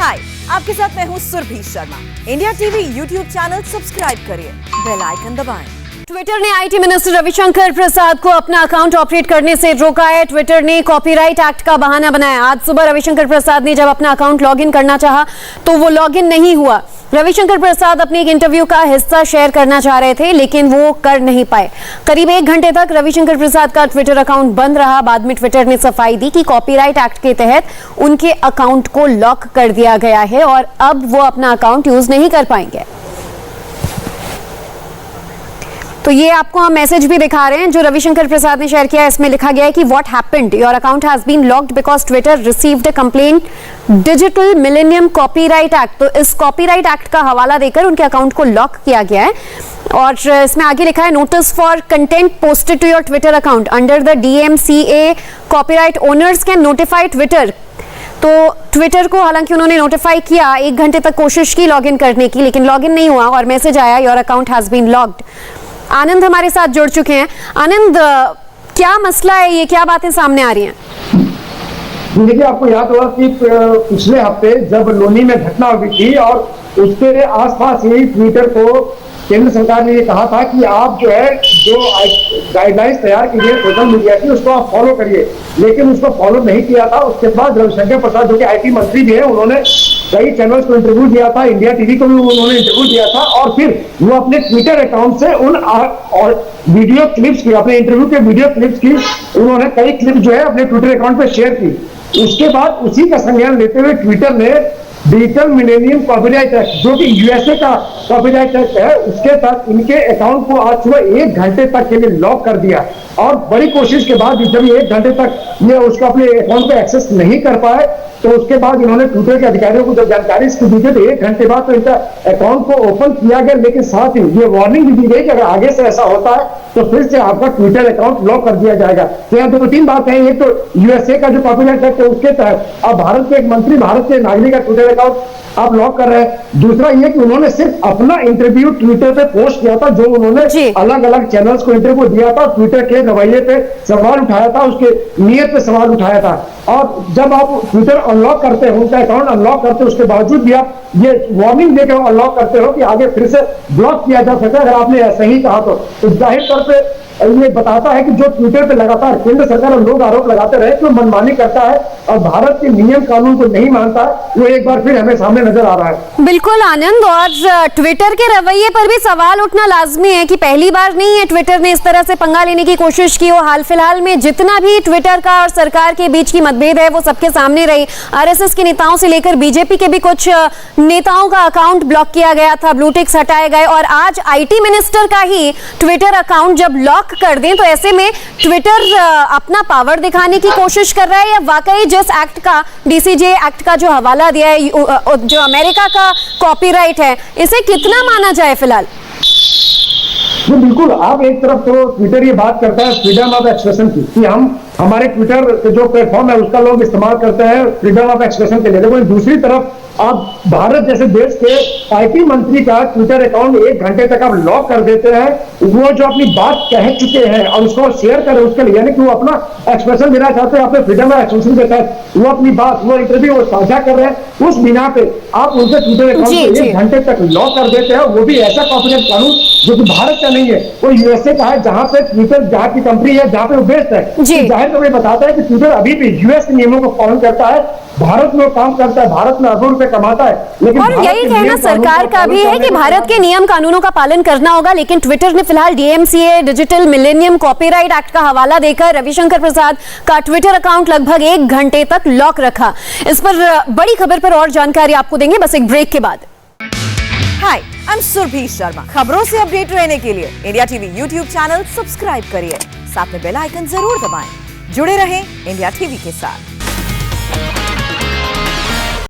हाय, आपके साथ मैं हूँ Surbhi Sharma. India TV YouTube channel subscribe करिए, बेल आइकन दबाएं। ट्विटर ने आईटी मिनिस्टर रविशंकर प्रसाद को अपना अकाउंट ऑपरेट करने से रोका है। ट्विटर ने कॉपीराइट एक्ट का बहाना बनाया। आज सुबह रविशंकर प्रसाद ने जब अपना अकाउंट लॉगिन करना चाहा तो वो लॉगिन नहीं हुआ। रविशंकर प्रसाद अपने एक इंटरव्यू का हिस्सा शेयर करना चाह रहे थे, लेकिन वो कर नहीं पाए। करीब 1 घंटे तक रविशंकर प्रसाद का ट्विटर अकाउंट बंद रहा। बाद में ट्विटर ने सफाई दी कि कॉपीराइट एक्ट के तहत उनके अकाउंट को लॉक कर दिया गया है और अब वो अपना अकाउंट यूज नहीं कर पाएंगे। तो ये आपको हम मैसेज भी दिखा रहे हैं जो रविशंकर प्रसाद ने शेयर किया। इसमें लिखा गया है कि what happened, your account has been locked because Twitter received a complaint digital millennium copyright act. तो इस कॉपीराइट एक्ट का हवाला देकर उनके अकाउंट को लॉक किया गया है। और इसमें आगे लिखा है notice for content posted to your Twitter account under the DMCA copyright owners can notify Twitter. तो ट्विटर को हालांकि उन्होंने नोटिफाई किया, 1 घंटे तक कोशिश की लॉगिन करने की, लेकिन लॉगिन नहीं हुआ और मैसेज आया your account has been locked. Anand हमारे साथ जुड़ चुके हैं। आनंद, क्या मसला है, ये क्या बातें सामने आ रही हैं? देखिए, आपको याद होगा कि पिछले हफ्ते जब लोनी में घटना हुई थी और उसके आसपास ही ट्विटर को केंद्र सरकार ने ये कहा था कि आप जो गाइडलाइंस तैयार कीजिए सोशल मीडिया की, उसको आप फॉलो करिए, लेकिन उसको फॉलो नहीं किया था। उसके बाद रविशंकर प्रसाद जो कि IT मंत्री भी है, उन्होंने कई चैनल्स को इंटरव्यू दिया था, इंडिया टीवी को भी उन्होंने इंटरव्यू दिया था और फिर वो अपने ट्विटर अकाउंट से उन और वीडियो क्लिप्स की, अपने इंटरव्यू के वीडियो क्लिप्स की उन्होंने कई क्लिप जो है अपने ट्विटर अकाउंट पे शेयर की। उसके बाद उसी का संज्ञान लेते हुए ट्विटर ने डिजिटल मिलेनियम कॉपीराइट एक्ट, जो कि USA का कॉपीराइट एक्ट है, उसके तहत इनके अकाउंट को आज सुबह 1 घंटे तक के लिए लॉक कर दिया। और बड़ी कोशिश के बाद जब 1 घंटे तक ये उसको अपने अकाउंट पे एक्सेस नहीं कर पाए, तो उसके बाद इन्होंने ट्विटर के अधिकारियों को जब जानकारी इसकी दी थी तो 1 घंटे बाद तो इनका अकाउंट को ओपन किया गया, लेकिन साथ ही ये वार्निंग भी दी गई कि अगर आगे से ऐसा होता है तो फिर से आपका ट्विटर अकाउंट लॉक कर दिया जाएगा। तो यहाँ 2-3 बातें हैं। एक तो USA का जो कॉपीराइट एक्ट है उसके तहत अब भारत के एक मंत्री, भारत के नागरिक का ट्विटर अकाउंट आप लॉक कर रहे हैं। दूसरा ये कि उन्होंने सिर्फ अपना इंटरव्यू ट्विटर पे पोस्ट किया था, जो उन्होंने अलग अलग चैनल्स को इंटरव्यू दिया था, ट्विटर के रवैये पे सवाल उठाया था, उसके नियत पे सवाल उठाया था। और जब आप ट्विटर अनलॉक करते हो, उनका अकाउंट अनलॉक करते हो, उसके बावजूद भी आप ये वार्निंग देकर अनलॉक करते हो कि आगे फिर से ब्लॉक किया जा सकता है अगर आपने ऐसा ही कहा तो जाहिर तौर पे ये बताता है कि जो ट्विटर पे लगातार केंद्र सरकार और लोग आरोप लगाते रहे कि वो मनमानी करता है और भारत के नियम कानून को नहीं मानता, वो एक बार फिर हमें सामने नजर आ रहा है। बिल्कुल आनंद, और ट्विटर के रवैये पर भी सवाल उठना लाजमी है कि पहली बार नहीं है ट्विटर ने इस तरह से पंगा लेने की कोशिश की। वो हाल फिलहाल में जितना भी ट्विटर का और सरकार के बीच की मतभेद है वो सबके सामने रही। RSS के नेताओं से लेकर BJP के भी कुछ नेताओं का अकाउंट ब्लॉक किया गया था, ब्लू टिक्स हटाए गए, और आज IT मिनिस्टर का ही ट्विटर अकाउंट जब लॉक कर दें तो ऐसे में ट्विटर अपना पावर दिखाने की कोशिश कर रहा है या वाकई जिस एक्ट का, DCJ एक्ट का जो हवाला दिया है, जो अमेरिका का कॉपीराइट है, इसे कितना माना जाए फिलहाल? जी बिल्कुल, आप एक तरफ तो ट्विटर ये बात करता है फ्रीडम ऑफ एक्सप्रेशन की कि हम हमारे ट्विटर जो प्लेटफॉर्म है उसका लोग इस्तेमाल करते हैं फ्रीडम ऑफ एक्सप्रेशन के लिए, लेकिन दूसरी तरफ आप भारत जैसे देश के IT मंत्री का ट्विटर अकाउंट 1 घंटे तक आप लॉक कर देते हैं। वो जो अपनी बात कह चुके हैं और उसको शेयर करें उसके लिए, यानी कि वो अपना एक्सप्रेशन देना चाहते हैं, अपने फ्रीडम ऑफ एक्सप्रेशन के तहत वो अपनी बात, वो इंटरव्यू वो साझा कर रहे हैं, उस बिना पे आप उनके ट्विटर अकाउंट को 1 घंटे तक लॉक कर देते हैं। वो भी ऐसा कॉपीराइट कानून जो कि भारत का नहीं है, वो USA का है, जहां पे ट्विटर जहां की कंपनी है, जहां पे वो बेस्ड है। जाहिर तौर पर बताता है कि ट्विटर अभी भी US के नियमों को फॉलो करता है, भारत में काम करता है, भारत में अरबों रुपए कमाता है, लेकिन और यही कहना सरकार का भी है कि भारत के नियम कानूनों का पालन करना होगा। लेकिन ट्विटर ने फिलहाल DMCA digital millennium copyright act का हवाला देकर रविशंकर प्रसाद का ट्विटर अकाउंट लगभग 1 घंटे तक लॉक रखा। इस पर बड़ी खबर पर और जानकारी आपको देंगे बस एक ब्रेक के बाद। हाय, आई एम सुरभि शर्मा। खबरों से अपडेट रहने के लिए India TV YouTube channel subscribe करिए, साथ में बेल आइकन जरूर दबाएं। जुड़े रहें इंडिया टीवी के साथ।